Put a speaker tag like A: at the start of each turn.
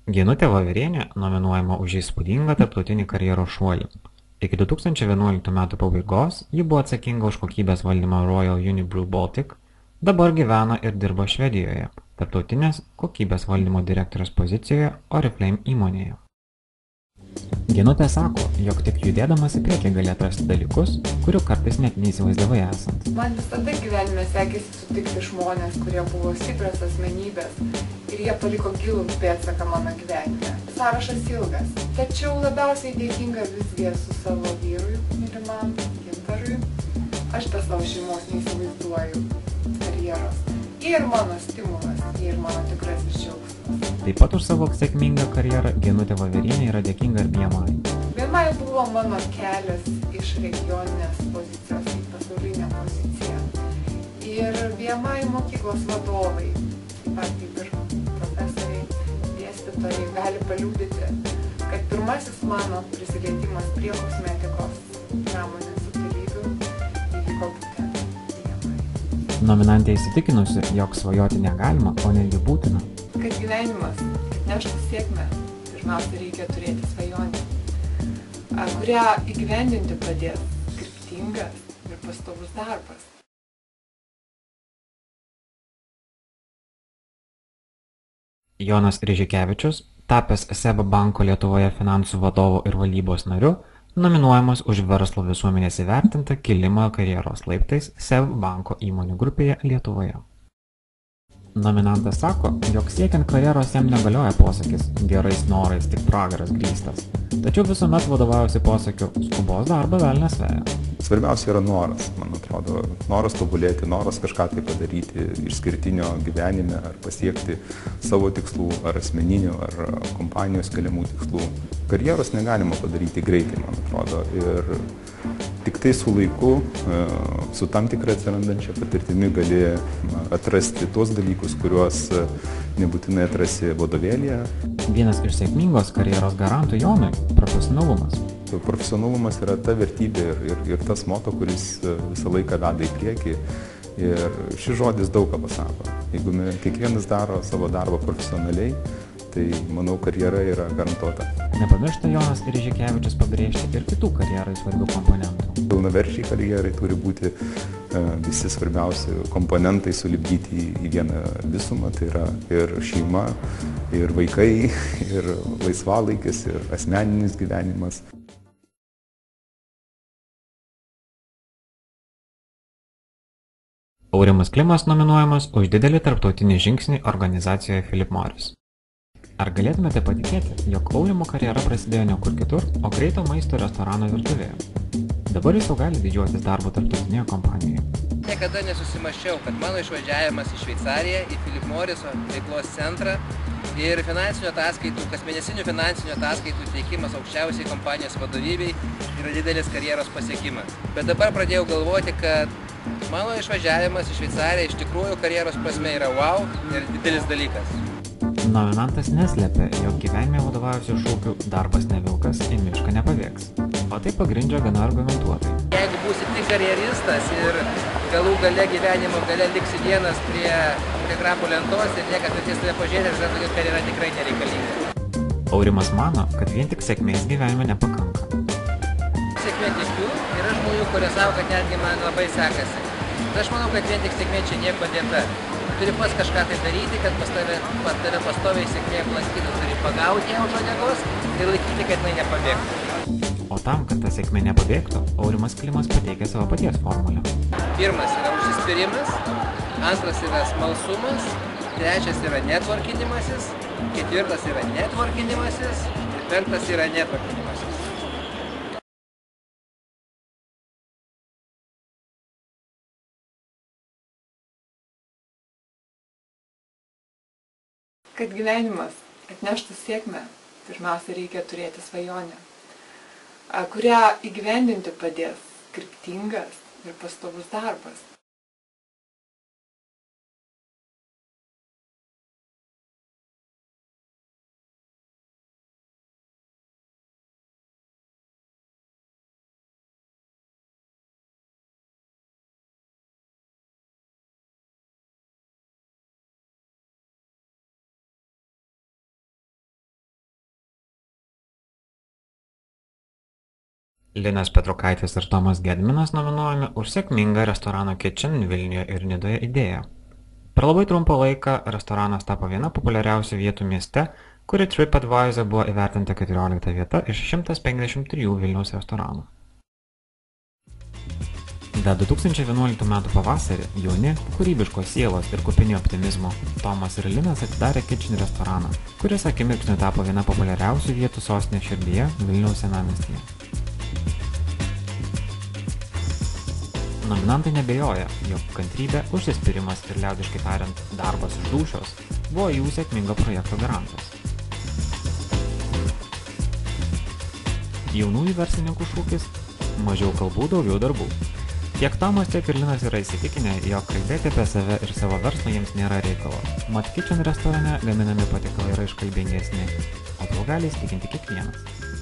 A: Genutė Vaverienė nominuojama už įspūdingą tarptautinį karjeros šuolį. Iki 2011 metų pabaigos ji buvo atsakinga už kokybės valdymą Royal Unibrew Baltic, dabar gyvena ir dirba Švedijoje, tarptautinės kokybės valdymo direktorės pozicijoje Oriflame įmonėje. Genutė sako, jog tik judėdamas į priekį gali atrasti dalykus, kurių kartais net neįsivaizdavai esant.
B: Man visada gyvenime sekėsi sutikti žmonės, kurie buvo stiprios asmenybės ir jie paliko gilų pėdsaką mano gyvenime. Sąrašas ilgas, tačiau labiausiai dėkinga visgi esu savo vyrui, mylimam, Gintarui. Aš be savo šeimos neįsivaizduoju karjeros. Jie ir mano stimulas, jie ir mano tikrasis džiaugsmas.
A: Taip pat už savo sėkmingą karjerą Genutė Vaverienė yra dėkinga ir BMI.
B: BMI buvo mano kelias iš regioninės pozicijos į pasaulinę poziciją. Ir BMI mokyklos vadovai, taip pat kaip ir profesoriai, dėstytojai gali paliudyti, kad pirmasis mano prisilietimas prie kosmetikos pramonės subtilybių įvyko būtent BMI.
A: Nominantė įsitikinusi, jog svajoti negalima, o netgi būtina.
B: Kad gyvenimas atneštų sėkmę, pirmiausia reikia turėti svajonę, kurią įgyvendinti padės kryptingas ir pastovus darbas.
A: Jonas Ryžikevičius, tapęs SEB banko Lietuvoje finansų vadovo ir valdybos nariu, nominuojamas už verslo visuomenės įvertintą kilimą karjeros laiptais SEB banko įmonių grupėje Lietuvoje. Nominantas sako, jog siekiant karjeros jam negalioja posakis gerais norais tik pragaras grįstas, tačiau visuomet vadovaujasi posakiu skubos darbą velnias veja.
C: Svarbiausia yra noras, man atrodo, noras tobulėti, noras kažką tai padaryti išskirtinio gyvenime ar pasiekti savo tikslų, ar asmeninių, ar kompanijos keliamų tikslų. Karjeros negalima padaryti greitai, man atrodo, ir tik tai su laiku, su tam tikrai atsirandančia patirtimi gali atrasti tuos dalykus, kuriuos nebūtinai atrasi vadovėlyje.
A: Vienas iš sėkmingos karjeros garantų Jonui – profesionalumas.
C: Profesionalumas yra ta vertybė ir tas moto, kuris visą laiką veda į priekį. Ir šis žodis daug ką pasako. Jeigu kiekvienas daro savo darbą profesionaliai, tai manau karjera yra garantuota.
A: Nepamiršta Jonas Ryžikevičius pabrėžti ir kitų karjerai svarbių komponentų.
C: Pilnaverčiai karjerai turi būti visi svarbiausi komponentai sulipdyti į vieną visumą, tai yra ir šeima, ir vaikai, ir laisvalaikis, ir asmeninis gyvenimas.
A: Aurimas Klimas nominuojamas už didelį tarptautinį žingsnį organizacijoje Philip Morris. Ar galėtumėte patikėti, jog Aurimo karjera prasidėjo ne kur kitur, o greito maisto restorano virtuvėje? Dabar jis jau gali didžiuotis darbo tarptautinėje kompanijoje.
D: Niekada nesusimąsčiau, kad mano išvažiavimas į Šveicariją, į Philip Morriso veiklos centrą ir kasmėnesinių finansinių ataskaitų teikimas aukščiausiai kompanijos vadovybei yra didelis karjeros pasiekimas. Bet dabar pradėjau galvoti, kad mano išvažiavimas į Šveicariją iš tikrųjų karjeros prasme yra wow ir didelis dalykas.
A: Nominantas neslėpė, jog gyvenime vadovaujasi šūkiu darbas ne vilkas, į mišką nepabėgs. O tai pagrindžia gana argumentuotai.
D: Jeigu būsi tik karjeristas ir galų gale gyvenimo gale liksi vienas prie grafų lentos ir niekas neties tave pažiūrės, tada tokia karjera tikrai nereikalinga.
A: Aurimas mano, kad vien tik sėkmės gyvenime nepakanka.
D: Sėkmė tikiu, yra žmonių, kurie savo, kad netgi man labai sekasi. Bet aš manau, kad vien tik sėkmė čia nieko dėta. Turi pats kažką tai daryti, kad pas tave pastoviai sėkmė aplankytų, turi pagauti ją už uodegos ir laikyti, kad jinai nepabėgtų.
A: O tam, kad ta sėkmė nepabėgtų, Aurimas Klimas pateikė savo paties formulę.
D: Pirmas yra užsispyrimas, antras yra smalsumas, trečias yra networkinimasis, ketvirtas yra networkinimasis ir penktas yra networkinimasis.
B: Kad gyvenimas atneštų sėkmę, pirmiausia reikia turėti svajonę, kurią įgyvendinti padės kryptingas ir pastovus darbas.
A: Linas Petrukaitis ir Tomas Gedminas nominuojami už sėkmingą restorano Kitchen Vilniuje ir Nidoje idėją. Per labai trumpą laiką restoranas tapo viena populiariausių vietų mieste, kuri TripAdvisor buvo įvertinta 14 vieta iš 153 Vilniaus restoranų. Dar 2011 m. pavasarį jauni, kūrybiškos sielos ir kupini optimizmo Tomas ir Linas atidarė Kitchen restoraną, kuris akimirksniu tapo viena populiariausių vietų sostinės širdyje Vilniaus senamiestyje. Nominantai nebejoja, jog kantrybė, užsispyrimas ir liaudiškai tariant darbas iš dūšios buvo jų sėkmingo projekto garantas. Jaunųjų verslininkų šūkis – mažiau kalbų, daugiau darbų. Tiek Tomas, tiek ir Linas yra įsitikinę, jog kalbėti apie save ir savo verslą jiems nėra reikalo. Mat Kitchen restorane gaminami patiekalai yra iškalbingesni, o tuo gali įsitikinti kiekvienas.